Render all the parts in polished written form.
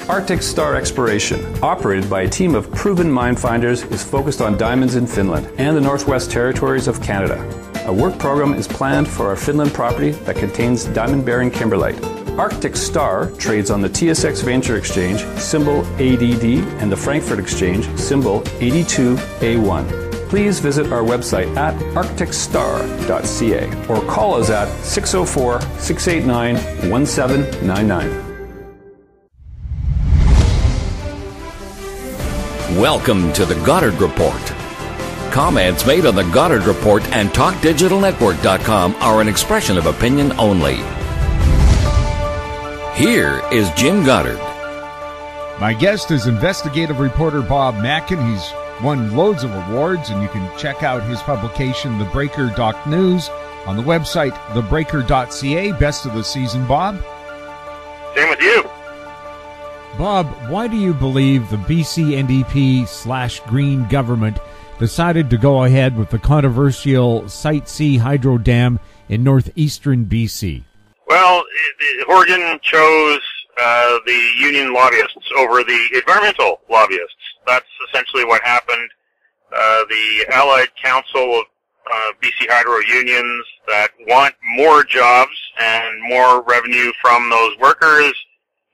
Arctic Star Exploration, operated by a team of proven mine finders, is focused on diamonds in Finland and the Northwest Territories of Canada. A work program is planned for our Finland property that contains diamond-bearing kimberlite. Arctic Star trades on the TSX Venture Exchange, symbol ADD, and the Frankfurt Exchange, symbol 82A1. Please visit our website at arcticstar.ca or call us at 604-689-1799. Welcome to the Goddard Report. Comments made on the Goddard Report and TalkDigitalNetwork.com are an expression of opinion only. Here is Jim Goddard. My guest is investigative reporter Bob Mackin. He's won loads of awards, and you can check out his publication, TheBreaker.news, on the website, TheBreaker.ca. Best of the season, Bob. Same with you. Bob, why do you believe the BC NDP/Green government decided to go ahead with the controversial Site C hydro dam in northeastern BC? Well, Horgan chose the union lobbyists over the environmental lobbyists. That's essentially what happened. The Allied Council of BC Hydro unions that want more jobs and more revenue from those workers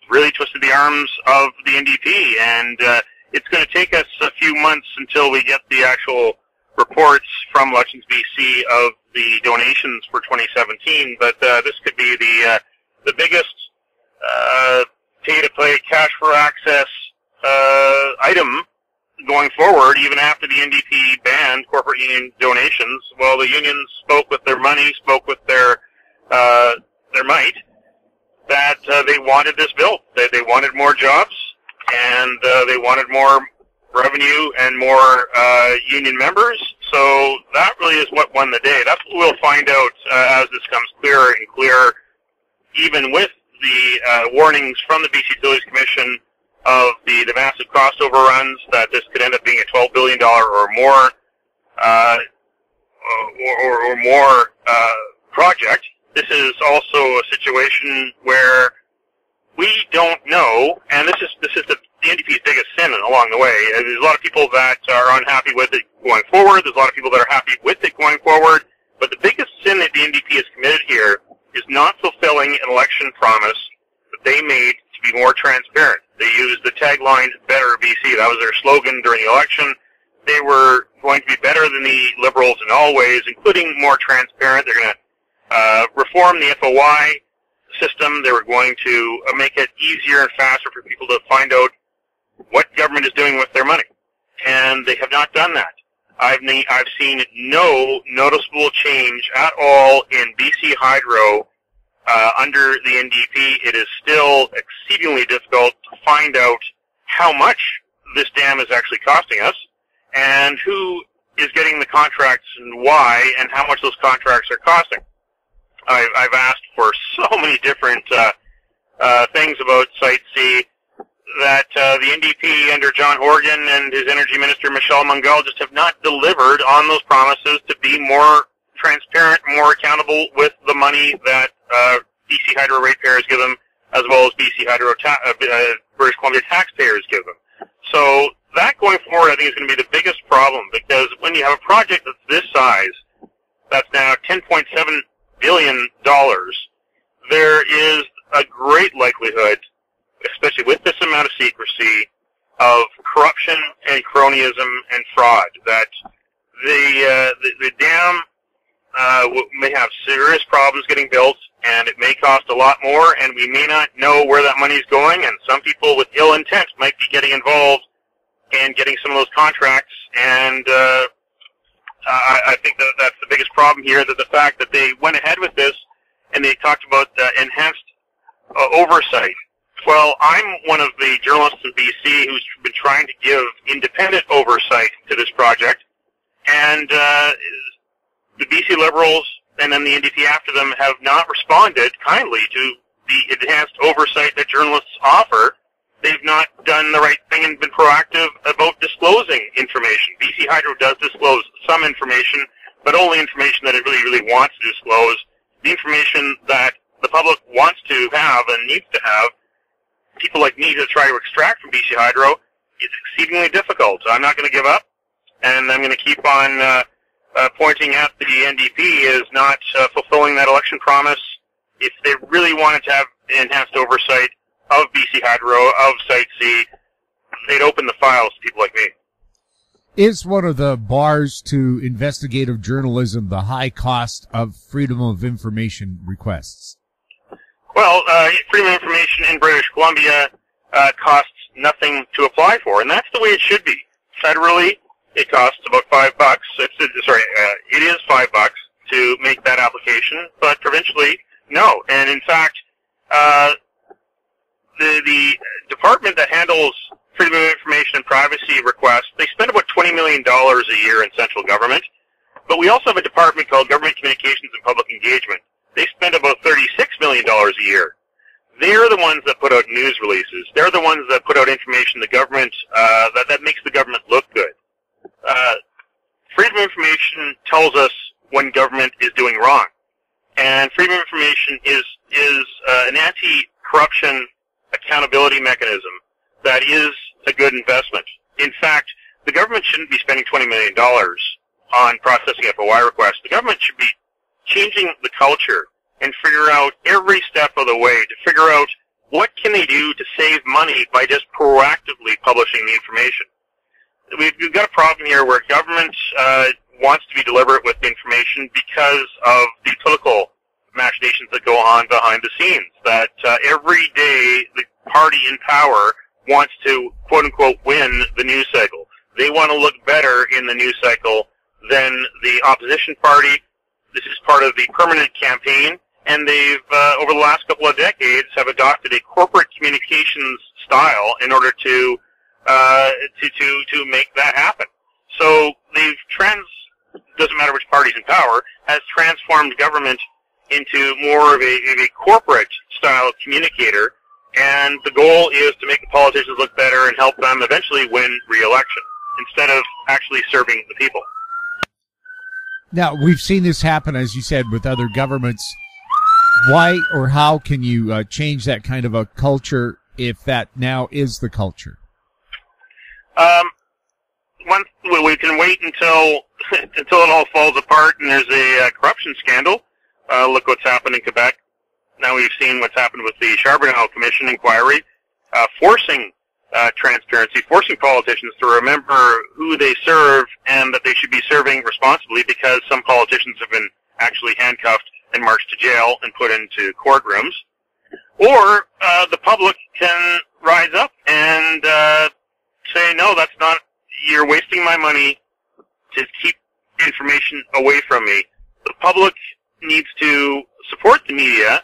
really twisted the arms of the NDP, and it's going to take us a few months until we get the actual reports from Elections BC of the donations for 2017, but this could be the biggest pay-to-play cash for access item going forward, even after the NDP banned corporate union donations. Well, the unions spoke with their money, spoke with their might, that they wanted this bill. They wanted more jobs, and they wanted more revenue and more union members. So that really is what won the day. That's what we'll find out as this comes clearer and clearer, even with the warnings from the BC Utilities Commission of the massive cost overruns, that this could end up being a $12 billion or more project. This is also a situation where we don't know, and this is the NDP's biggest sin along the way. There's a lot of people that are unhappy with it going forward. There's a lot of people that are happy with it going forward. But the biggest sin that the NDP has committed here is not fulfilling an election promise that they made to be more transparent. They used the tagline, Better BC. That was their slogan during the election. They were going to be better than the Liberals in all ways, including more transparent. They're going to reform the FOI system. They were going to make it easier and faster for people to find out what government is doing with their money. And they have not done that. I've seen no noticeable change at all in BC Hydro under the NDP. It is still exceedingly difficult to find out how much this dam is actually costing us and who is getting the contracts and why and how much those contracts are costing. I've asked for so many different things about Site C that the NDP under John Horgan and his Energy Minister Michelle Mungal just have not delivered on those promises to be more transparent, more accountable with the money that BC Hydro ratepayers give them, as well as BC Hydro British Columbia taxpayers give them. So that going forward, I think, is going to be the biggest problem, because when you have a project that's this size, that's now $10.7 billion, there is a great likelihood, especially with this amount of secrecy, of corruption and cronyism and fraud, that the dam may have serious problems getting built, and it may cost a lot more, and we may not know where that money is going, and some people with ill intent might be getting involved and getting some of those contracts, and I think that that's the biggest problem here, that the fact that they went ahead with this and they talked about enhanced oversight. Well, I'm one of the journalists in BC who's been trying to give independent oversight to this project, and the BC Liberals and then the NDP after them have not responded kindly to the enhanced oversight that journalists offer. They've not done the right thing and been proactive about disclosing information. BC Hydro does disclose some information, but only information that it really, really wants to disclose. The information that the public wants to have and needs to have people like me to try to extract from BC Hydro, it's exceedingly difficult. I'm not going to give up, and I'm going to keep on pointing at the NDP as not fulfilling that election promise. If they really wanted to have enhanced oversight of BC Hydro, of Site C, they'd open the files to people like me. Is one of the bars to investigative journalism the high cost of freedom of information requests? Well, freedom of information in British Columbia costs nothing to apply for, and that's the way it should be. Federally, it costs about $5. It is $5 to make that application, but provincially, no. And in fact, the department that handles freedom of information and privacy requests, they spend about $20 million a year in central government. But we also have a department called Government Communications and Public Engagement. They spend about $36 million a year. They're the ones that put out news releases. They're the ones that put out information the government that makes the government look good. Freedom of information tells us when government is doing wrong, and freedom of information is an anti-corruption accountability mechanism that is a good investment. In fact, the government shouldn't be spending $20 million on processing FOI requests. The government should be changing the culture and figure out every step of the way to figure out what can they do to save money by just proactively publishing the information. We've got a problem here where government wants to be deliberate with the information because of the political machinations that go on behind the scenes. That every day the party in power wants to, quote-unquote, win the news cycle. They want to look better in the news cycle than the opposition party. This is part of the permanent campaign, and they've, over the last couple of decades, have adopted a corporate communications style in order to make that happen. So they've doesn't matter which party's in power, has transformed government into more of a corporate style communicator, and the goal is to make the politicians look better and help them eventually win re-election instead of actually serving the people. Now, we've seen this happen, as you said, with other governments. Why or how can you change that kind of a culture if that now is the culture? We can wait until it all falls apart and there's a corruption scandal. Look what's happened in Quebec. Now we've seen what's happened with the Charbonneau Commission inquiry, forcing transparency, forcing politicians to remember who they serve and that they should be serving responsibly, because some politicians have been actually handcuffed and marched to jail and put into courtrooms. Or the public can rise up and say, no, that's not, you're wasting my money to keep information away from me. The public needs to support the media,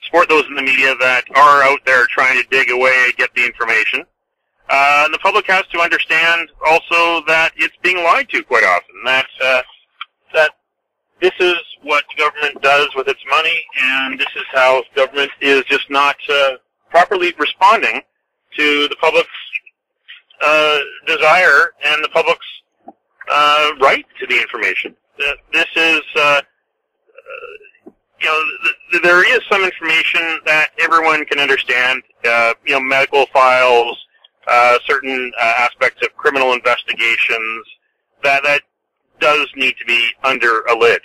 support those in the media that are out there trying to dig away and get the information. And the public has to understand also that it's being lied to quite often, that this is what government does with its money, and this is how government is just not properly responding to the public's desire and the public's right to the information. This is, there is some information that everyone can understand, medical files, certain aspects of criminal investigations, that does need to be under a lid.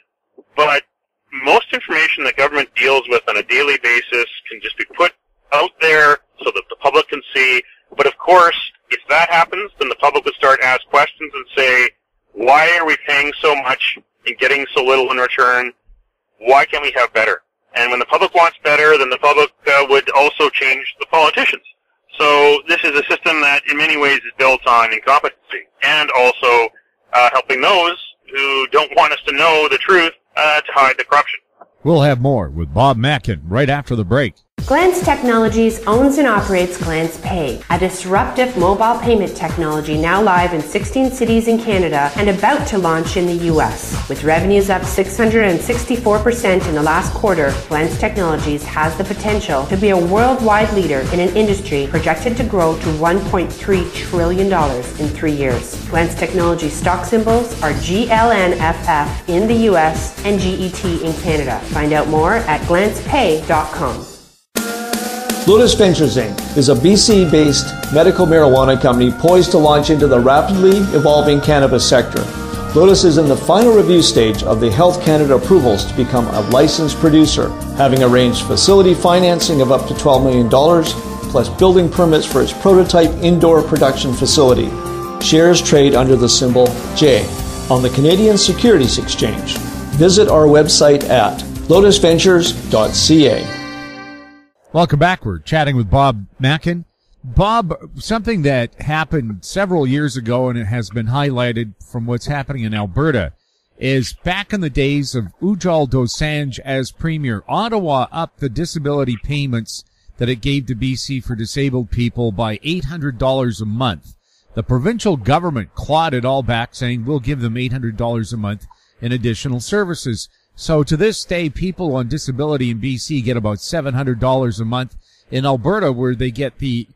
But most information that government deals with on a daily basis can just be put out there so that the public can see. But of course, if that happens, then the public would start to ask questions and say, why are we paying so much and getting so little in return? Why can't we have better? And when the public wants better, then the public would also change the politicians. So this is a system that in many ways is built on incompetency and also helping those who don't want us to know the truth to hide the corruption. We'll have more with Bob Mackin right after the break. Glance Technologies owns and operates Glance Pay, a disruptive mobile payment technology now live in 16 cities in Canada and about to launch in the U.S. With revenues up 664% in the last quarter, Glance Technologies has the potential to be a worldwide leader in an industry projected to grow to $1.3 trillion in 3 years. Glance Technologies stock symbols are GLNFF in the U.S. and GET in Canada. Find out more at glancepay.com. Lotus Ventures Inc., is a BC-based medical marijuana company poised to launch into the rapidly evolving cannabis sector. Lotus is in the final review stage of the Health Canada approvals to become a licensed producer, having arranged facility financing of up to $12 million, plus building permits for its prototype indoor production facility. Shares trade under the symbol J on the Canadian Securities Exchange. Visit our website at lotusventures.ca. Welcome back. We're chatting with Bob Mackin. Bob, something that happened several years ago and it has been highlighted from what's happening in Alberta is back in the days of Ujjal Dosanjh as Premier, Ottawa upped the disability payments that it gave to BC for disabled people by $800 a month. The provincial government clawed it all back, saying we'll give them $800 a month in additional services. So to this day, people on disability in BC get about $700 a month. In Alberta, where they get the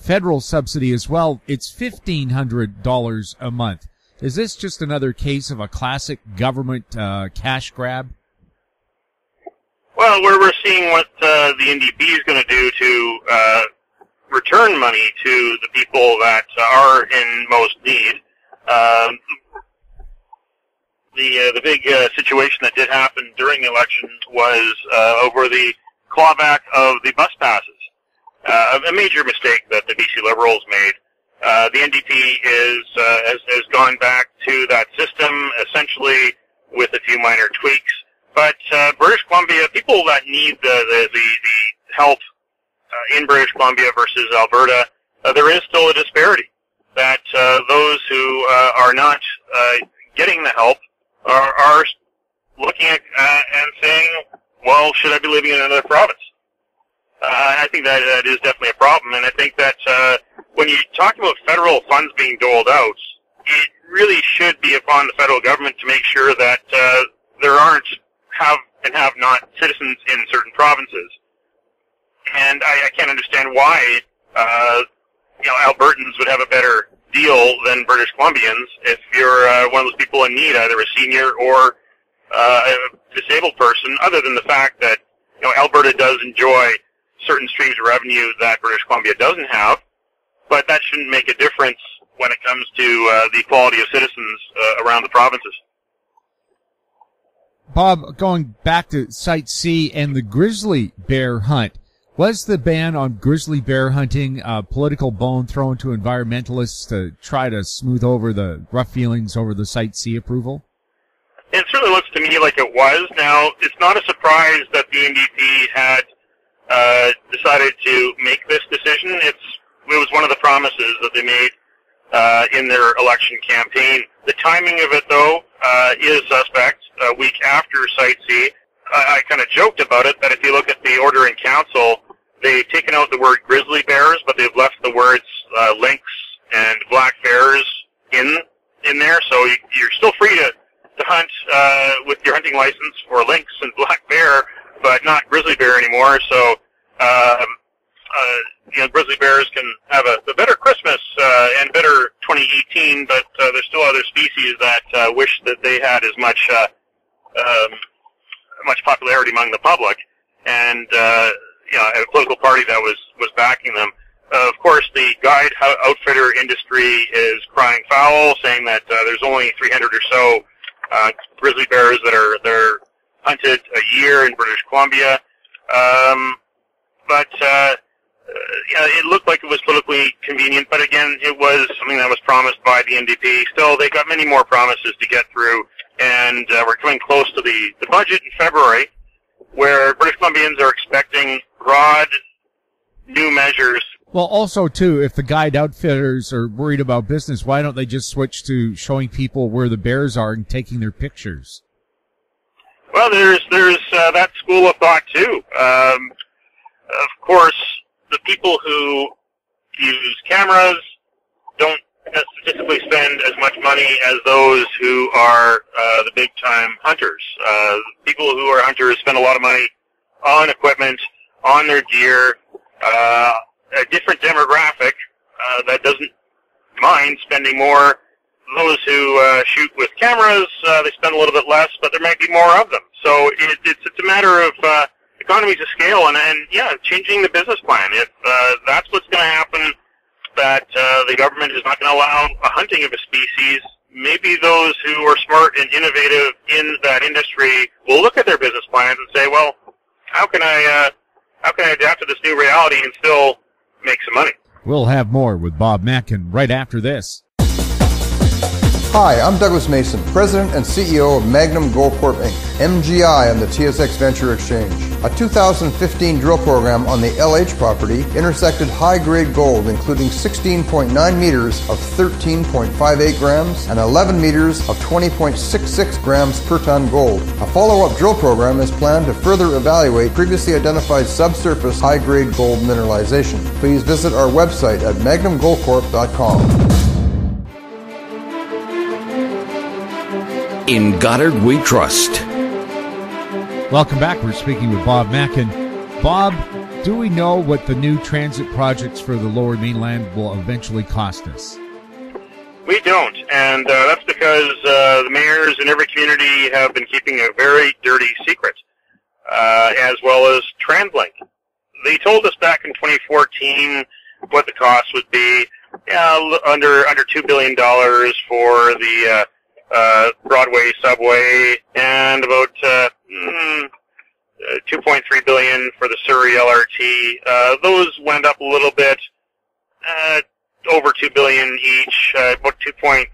federal subsidy as well, it's $1,500 a month. Is this just another case of a classic government cash grab? Well, we're seeing what the NDP is going to do to return money to the people that are in most need. The big situation that did happen during the election was over the clawback of the bus passes. A major mistake that the BC Liberals made. The NDP has gone back to that system essentially with a few minor tweaks. But British Columbia, people that need the help in British Columbia versus Alberta, there is still a disparity. That those who are not getting the help are looking at and saying, well, should I be living in another province? I think that is definitely a problem, and I think that when you talk about federal funds being doled out, it really should be upon the federal government to make sure that there aren't have and have not citizens in certain provinces. And I can't understand why Albertans would have a better deal than British Columbians if you're one of those people in need, either a senior or a disabled person, other than the fact that Alberta does enjoy certain streams of revenue that British Columbia doesn't have, but that shouldn't make a difference when it comes to the equality of citizens around the provinces. Bob, going back to Site C and the grizzly bear hunt, was the ban on grizzly bear hunting a political bone thrown to environmentalists to try to smooth over the rough feelings over the Site C approval? It certainly looks to me like it was. Now, it's not a surprise that the NDP had decided to make this decision. It was one of the promises that they made in their election campaign. The timing of it, though, is suspect. A week after Site C, I kind of joked about it, that if you look at the order in council, they've taken out the word grizzly bears, but they've left the words lynx and black bears in there. So you're still free to hunt with your hunting license for lynx and black bear, but not grizzly bear anymore. So grizzly bears can have a better Christmas and better 2018, but there's still other species that wish that they had as much popularity among the public, and a political party that was backing them. Of course, the guide outfitter industry is crying foul, saying that there's only 300 or so grizzly bears that are hunted a year in British Columbia. But it looked like it was politically convenient, but again, it was something that was promised by the NDP. Still, they got many more promises to get through, and we're coming close to the budget in February, where British Columbians are expecting broad new measures. Well, also, too, if the guide outfitters are worried about business, why don't they just switch to showing people where the bears are and taking their pictures? Well, there's that school of thought, too. Of course, the people who use cameras don't statistically spend as much money as those who are the big-time hunters. People who are hunters spend a lot of money on equipment, on their gear, a different demographic that doesn't mind spending more. Those who shoot with cameras, they spend a little bit less, but there might be more of them. So it's a matter of economies of scale and changing the business plan. If that's what's going to happen, that the government is not going to allow a hunting of a species, maybe those who are smart and innovative in that industry will look at their business plans and say, well, how can I adapt to this new reality and still make some money? We'll have more with Bob Mackin right after this. Hi, I'm Douglas Mason, President and CEO of Magnum Gold Corp. Inc., MGI on the TSX Venture Exchange. A 2015 drill program on the LH property intersected high-grade gold, including 16.9 meters of 13.58 grams and 11 meters of 20.66 grams per ton gold. A follow-up drill program is planned to further evaluate previously identified subsurface high-grade gold mineralization. Please visit our website at magnumgoldcorp.com. In Goddard we trust. Welcome back. We're speaking with Bob Mackin. Bob, do we know what the new transit projects for the Lower Mainland will eventually cost us? We don't, and that's because the mayors in every community have been keeping a very dirty secret, as well as TransLink. They told us back in 2014 what the cost would be, under $2 billion for the Broadway subway, and about $2.3 billion for the Surrey LRT. Those went up a little bit, over $2 billion each. About 2.6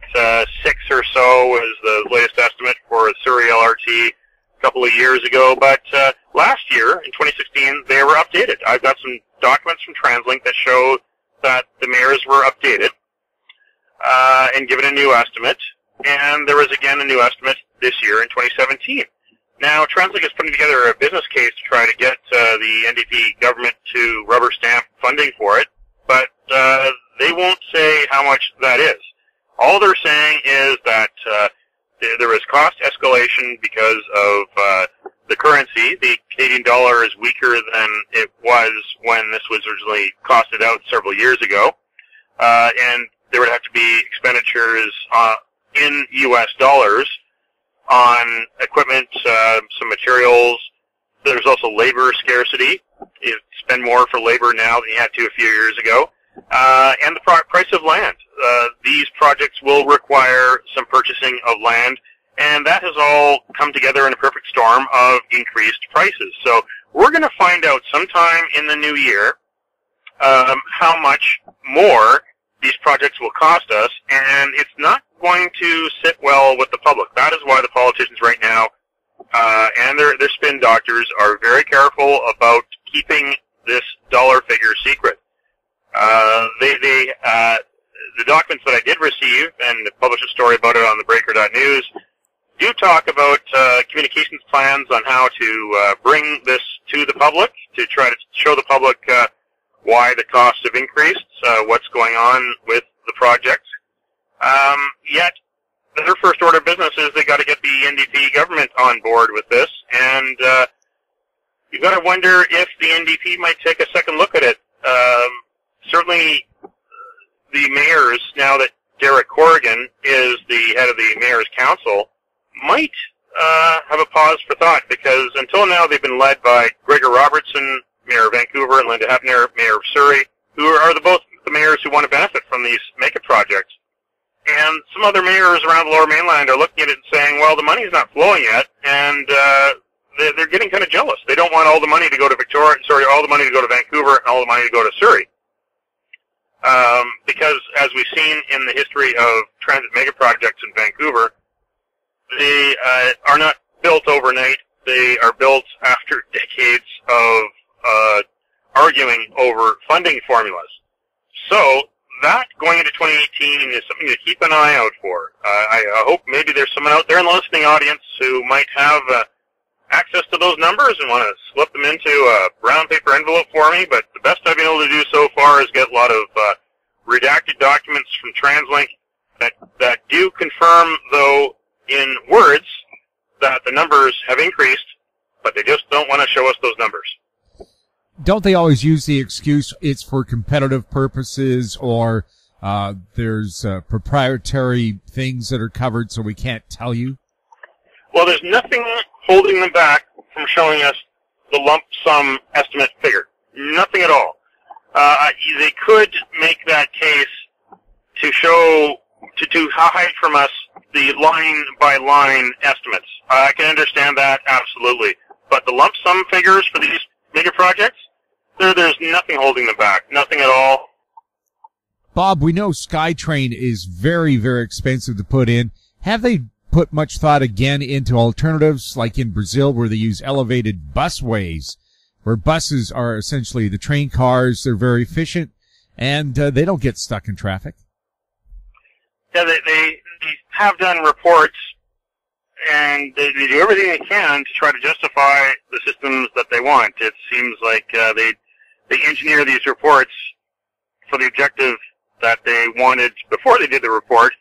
or so was the latest estimate for the Surrey LRT a couple of years ago. But last year, in 2016, they were updated. I've got some documents from TransLink that show that the mayors were updated and given a new estimate. And there was again a new estimate this year in 2017. Now, TransLink is putting together a business case to try to get the NDP government to rubber stamp funding for it, but they won't say how much that is. All they're saying is that there is cost escalation because of the currency. The Canadian dollar is weaker than it was when this was originally costed out several years ago, and there would have to be expenditures in U.S. dollars on equipment, some materials. There's also labor scarcity. You spend more for labor now than you had to a few years ago. And the price of land. These projects will require some purchasing of land, and that has all come together in a perfect storm of increased prices. So we're going to find out sometime in the new year how much more these projects will cost us, and it's not going to sit well with the public. That is why the politicians right now and their spin doctors are very careful about keeping this dollar figure secret. The documents that I did receive and published a story about it on the Breaker.news do talk about communications plans on how to bring this to the public, to try to show the public why the costs have increased, what's going on with the projects. Yet, their first order of business is they got to get the NDP government on board with this, and you've got to wonder if the NDP might take a second look at it. Certainly, the mayors, now that Derek Corrigan is the head of the Mayor's Council, might have a pause for thought, because until now they've been led by Gregor Robertson, Mayor of Vancouver, and Linda Hepner, Mayor of Surrey, who are both the mayors who want to benefit from these Mackin projects. And some other mayors around the Lower Mainland are looking at it and saying, well, the money's not flowing yet, and they're getting kind of jealous. They don't want all the money to go to all the money to go to Vancouver and all the money to go to Surrey. Because, as we've seen in the history of transit mega projects in Vancouver, they are not built overnight. They are built after decades of arguing over funding formulas. So, that going into 2018 is something to keep an eye out for. I hope maybe there's someone out there in the listening audience who might have access to those numbers and want to slip them into a brown paper envelope for me, but the best I've been able to do so far is get a lot of redacted documents from TransLink that do confirm, though, in words, that the numbers have increased, but they just don't want to show us those numbers. Don't they always use the excuse it's for competitive purposes, or there's proprietary things that are covered so we can't tell you? Well, there's nothing holding them back from showing us the lump sum estimate figure. Nothing at all. They could make that case to show, to hide from us the line-by-line estimates. I can understand that, absolutely. But the lump sum figures for these mega projects, there's nothing holding them back. Nothing at all. Bob, we know SkyTrain is very, very expensive to put in. Have they put much thought again into alternatives like in Brazil where they use elevated busways, where buses are essentially the train cars? They're very efficient, and they don't get stuck in traffic. Yeah, they have done reports, and they do everything they can to try to justify the systems that they want. It seems like they engineer these reports for the objective that they wanted before they did the report.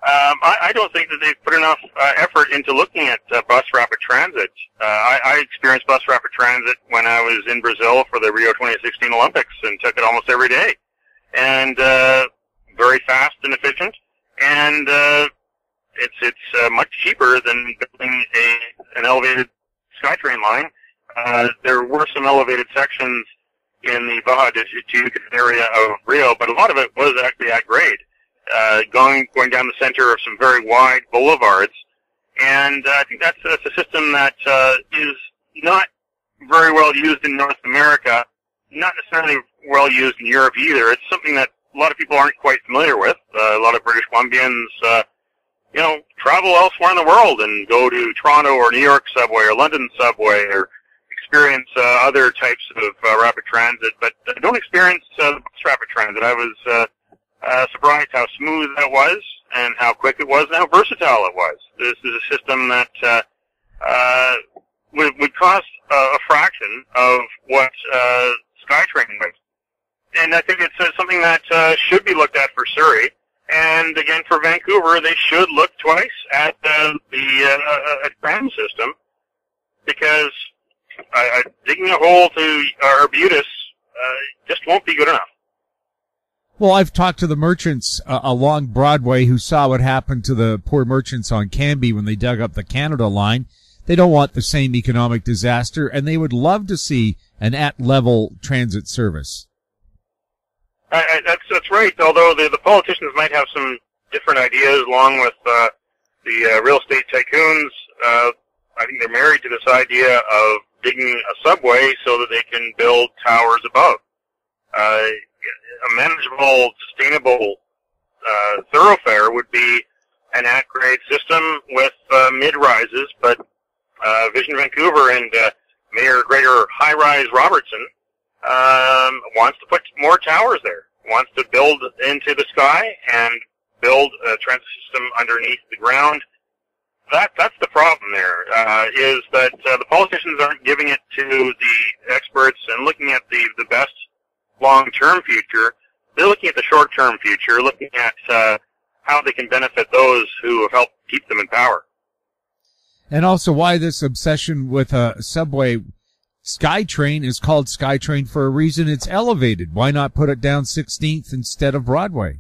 I don't think that they've put enough effort into looking at bus rapid transit. I experienced bus rapid transit when I was in Brazil for the Rio 2016 Olympics and took it almost every day. And very fast and efficient. And it's much cheaper than building an elevated SkyTrain line. There were some elevated sections in the Baja de Jujuy area of Rio, but a lot of it was actually at grade, going down the center of some very wide boulevards. And I think that's a system that is not very well used in North America, not necessarily well used in Europe either. It's something that a lot of people aren't quite familiar with. A lot of British Columbians, travel elsewhere in the world and go to Toronto or New York subway or London subway or experience other types of rapid transit, but don't experience bus rapid transit. I was surprised how smooth that was and how quick it was and how versatile it was. This is a system that would cost a fraction of what SkyTrain would. And I think it's something that should be looked at for Surrey. And again, for Vancouver, they should look twice at the tram system, because digging a hole to Arbutus just won't be good enough. Well, I've talked to the merchants along Broadway who saw what happened to the poor merchants on Cambie when they dug up the Canada line. They don't want the same economic disaster, and they would love to see an at-level transit service. That's right. Although the politicians might have some different ideas, along with the real estate tycoons. I think they're married to this idea of digging a subway so that they can build towers above. A manageable, sustainable thoroughfare would be an at-grade system with mid-rises, but Vision Vancouver and Mayor Gregor High-Rise Robertson wants to put more towers there, wants to build into the sky and build a transit system underneath the ground. That's the problem there, is that the politicians aren't giving it to the experts and looking at the best long-term future. They're looking at the short-term future, looking at how they can benefit those who have helped keep them in power. And also why this obsession with a subway. SkyTrain is called SkyTrain for a reason. It's elevated. Why not put it down 16th instead of Broadway?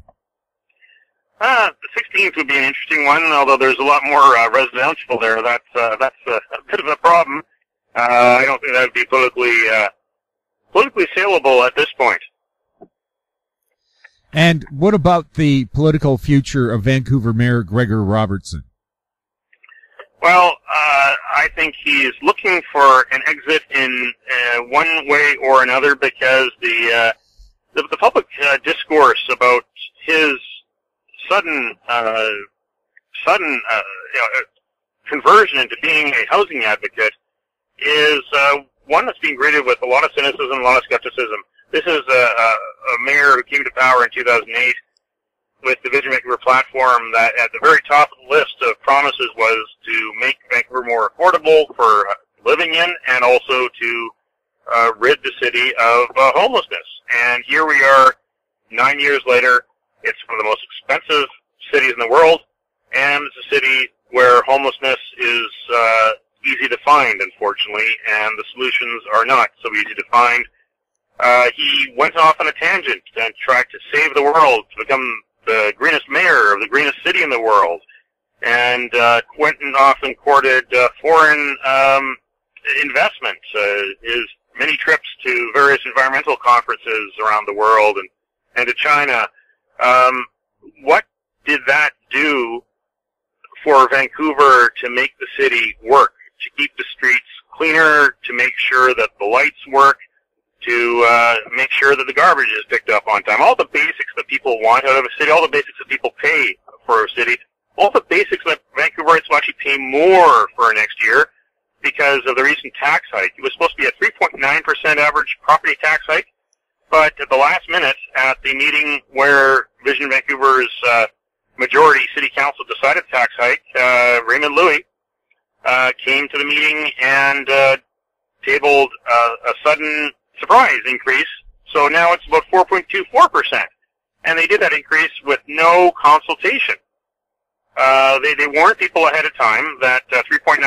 The 16th would be an interesting one, although there's a lot more residential there. That's a bit of a problem. I don't think that would be politically saleable at this point. And what about the political future of Vancouver Mayor Gregor Robertson? Well, I think he's looking for an exit in one way or another, because the public discourse about his sudden conversion into being a housing advocate is one that's being greeted with a lot of cynicism, a lot of skepticism. This is a mayor who came to power in 2008 with the Vision Vancouver platform that at the very top of the list of promises was to make Vancouver more affordable for living in, and also to rid the city of homelessness. And here we are 9 years later. It's one of the most expensive cities in the world, and it's a city where homelessness is easy to find, unfortunately, and the solutions are not so easy to find. He went off on a tangent and tried to save the world, to become the greenest mayor of the greenest city in the world, and went off and courted foreign investment, his many trips to various environmental conferences around the world and to China. What did that do for Vancouver to make the city work, to keep the streets cleaner, to make sure that the lights work, to make sure that the garbage is picked up on time? All the basics that people want out of a city, all the basics that people pay for a city, all the basics that Vancouverites will actually pay more for next year because of the recent tax hike. It was supposed to be a 3.9% average property tax hike, but at the last minute, at the meeting where Vision Vancouver's majority city council decided tax hike, Raymond Louie came to the meeting and tabled a sudden surprise increase. So now it's about 4.24%. And they did that increase with no consultation. They warned people ahead of time that 3.9%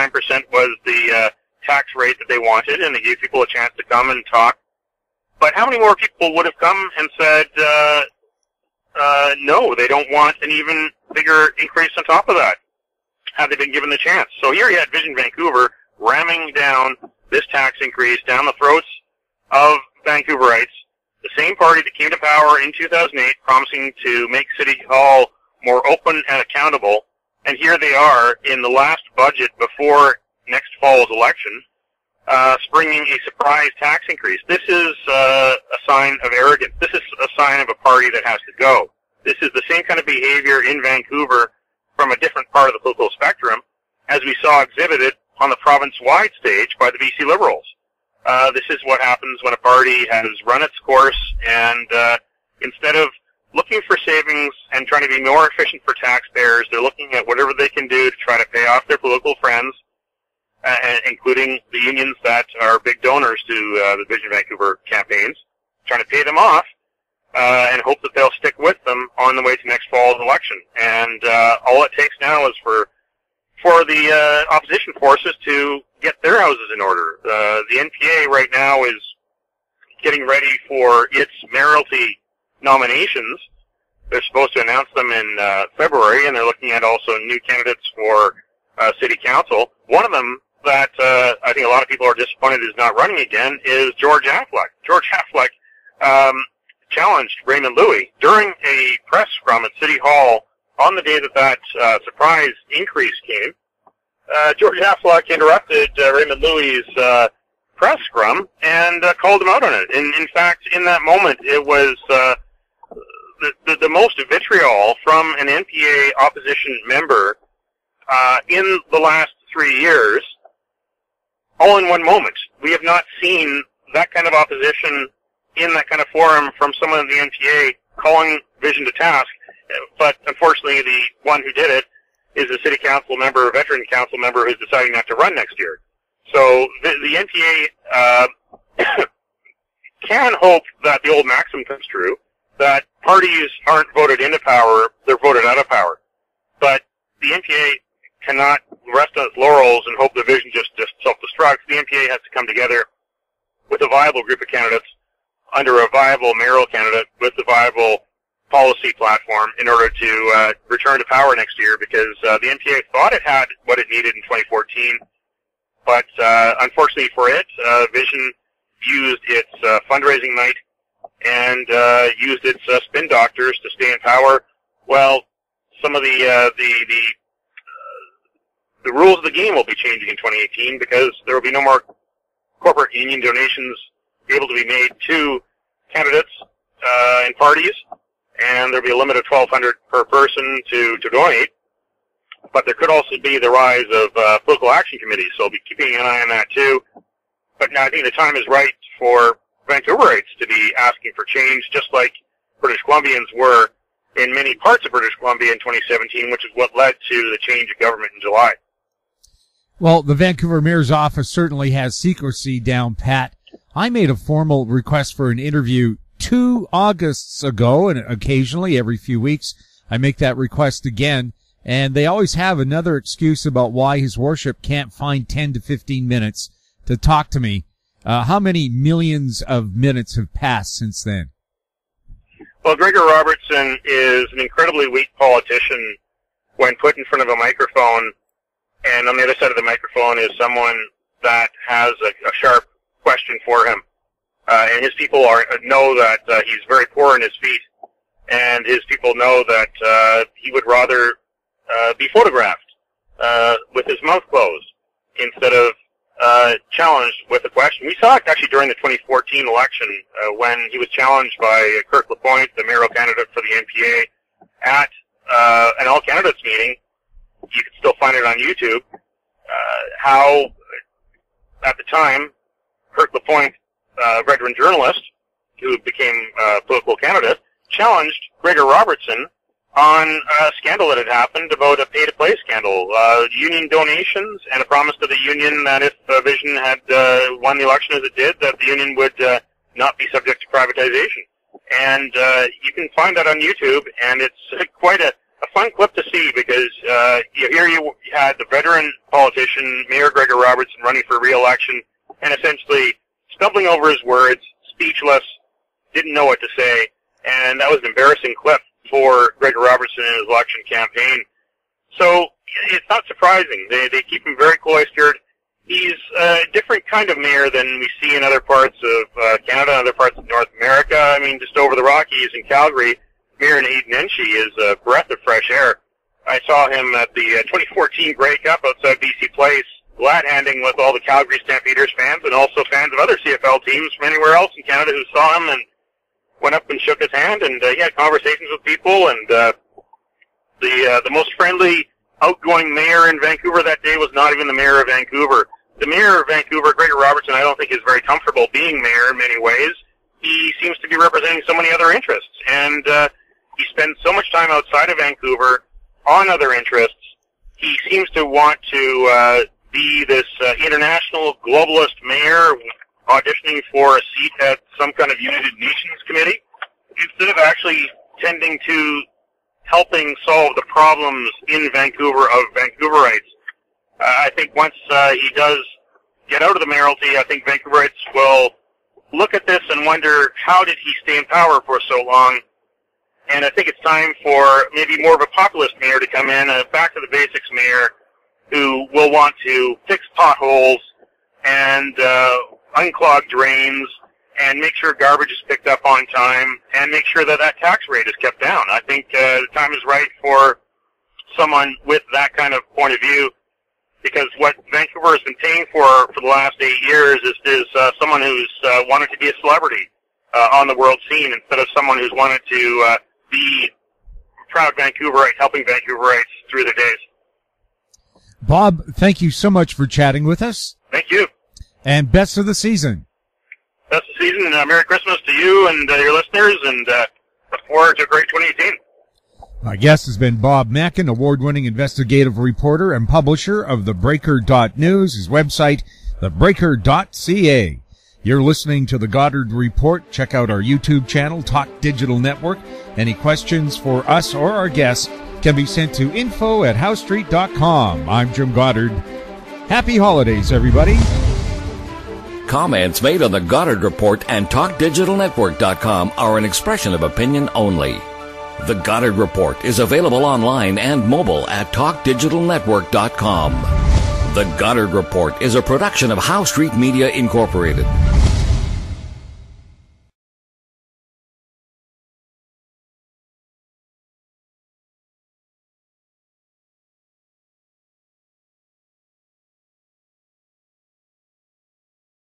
was the tax rate that they wanted, and they gave people a chance to come and talk. But how many more people would have come and said, no, they don't want an even bigger increase on top of that, had they been given the chance? So here you had Vision Vancouver ramming down this tax increase down the throats of Vancouverites, the same party that came to power in 2008 promising to make City Hall more open and accountable, and here they are in the last budget before next fall's election, springing a surprise tax increase. This is a sign of arrogance. This is a sign of a party that has to go. This is the same kind of behavior in Vancouver from a different part of the political spectrum as we saw exhibited on the province-wide stage by the BC Liberals. This is what happens when a party has run its course and instead of looking for savings and trying to be more efficient for taxpayers, they're looking at whatever they can do to try to pay off their political friends, including the unions that are big donors to the Vision Vancouver campaigns, trying to pay them off and hope that they'll stick with them on the way to next fall's election. And all it takes now is for the opposition forces to get their houses in order. The NPA right now is getting ready for its mayoralty nominations. They're supposed to announce them in February, and they're looking at also new candidates for city council. One of them that I think a lot of people are disappointed is not running again is George Affleck. George Affleck challenged Raymond Louie during a press scrum at City Hall on the day that surprise increase came. George Affleck interrupted Raymond Louie's press scrum and called him out on it. In fact, in that moment, it was the most vitriol from an NPA opposition member in the last 3 years, all in one moment. We have not seen that kind of opposition in that kind of forum from someone in the NPA calling Vision to task. But unfortunately, the one who did it is a city council member, a veteran council member who's deciding not to run next year. So the NPA can hope that the old maxim comes true, that parties aren't voted into power, they're voted out of power. But the NPA cannot rest on its laurels and hope the Vision just self-destructs. The NPA has to come together with a viable group of candidates under a viable mayoral candidate with a viable policy platform in order to return to power next year, because the NPA thought it had what it needed in 2014, but unfortunately for it, Vision used its fundraising might and used its spin doctors to stay in power. Well, some of the rules of the game will be changing in 2018 because there will be no more corporate union donations able to be made to candidates and parties, and there'll be a limit of $1,200 per person to donate. But there could also be the rise of political action committees, so I'll be keeping an eye on that too. But now I think the time is right for Vancouverites to be asking for change, just like British Columbians were in many parts of British Columbia in 2017, which is what led to the change of government in July. Well, the Vancouver Mayor's office certainly has secrecy down pat. I made a formal request for an interview 2 Augusts ago, and occasionally every few weeks I make that request again, and they always have another excuse about why His Worship can't find 10 to 15 minutes to talk to me. How many millions of minutes have passed since then? Well, Gregor Robertson is an incredibly weak politician when put in front of a microphone, and on the other side of the microphone is someone that has a sharp question for him. And his people know that he's very poor in his feet, and his people know that he would rather be photographed with his mouth closed instead of challenged with a question. We saw it actually during the 2014 election when he was challenged by Kirk LaPointe, the mayoral candidate for the NPA, at an all-candidates meeting. You can still find it on YouTube. How, at the time, Kirk LaPointe, a veteran journalist who became a political candidate, challenged Gregor Robertson on a scandal that had happened about a pay-to-play scandal, union donations, and a promise to the union that if Vision had won the election as it did, that the union would not be subject to privatization. And you can find that on YouTube, and it's quite a fun clip to see because here you had the veteran politician, Mayor Gregor Robertson, running for re-election, and essentially stumbling over his words, speechless, didn't know what to say, and that was an embarrassing clip for Gregor Robertson in his election campaign. So it's not surprising. They keep him very cloistered. He's a different kind of mayor than we see in other parts of Canada, other parts of North America. I mean, just over the Rockies in Calgary, Mayor Aidan Enchi is a breath of fresh air. I saw him at the 2014 Grey Cup outside BC Place, glad-handing with all the Calgary Stampeders fans and also fans of other CFL teams from anywhere else in Canada who saw him and went up and shook his hand, and he had conversations with people, and the most friendly, outgoing mayor in Vancouver that day was not even the mayor of Vancouver. The mayor of Vancouver, Gregor Robertson, I don't think is very comfortable being mayor in many ways. He seems to be representing so many other interests, and he spends so much time outside of Vancouver on other interests. He seems to want to be this international globalist mayor auditioning for a seat at some kind of United Nations committee, instead of actually tending to helping solve the problems in Vancouver of Vancouverites. I think once he does get out of the mayoralty, I think Vancouverites will look at this and wonder, how did he stay in power for so long? And I think it's time for maybe more of a populist mayor to come in, a back-to-the-basics mayor, who will want to fix potholes and unclog drains and make sure garbage is picked up on time and make sure that that tax rate is kept down. I think the time is right for someone with that kind of point of view, because what Vancouver has been paying for the last 8 years is someone who's wanted to be a celebrity on the world scene instead of someone who's wanted to be proud Vancouverite, helping Vancouverites through their days. Bob, thank you so much for chatting with us. Thank you. And best of the season. Best of the season, and Merry Christmas to you and your listeners, and look forward to a great 2018. My guest has been Bob Mackin, award-winning investigative reporter and publisher of thebreaker.news, his website, thebreaker.ca. You're listening to the Goddard Report. Check out our YouTube channel, Talk Digital Network. Any questions for us or our guests can be sent to info@housestreet.com. I'm Jim Goddard. Happy holidays, everybody. Comments made on the Goddard Report and TalkDigitalNetwork.com are an expression of opinion only. The Goddard Report is available online and mobile at TalkDigitalNetwork.com. The Goddard Report is a production of House Street Media Incorporated.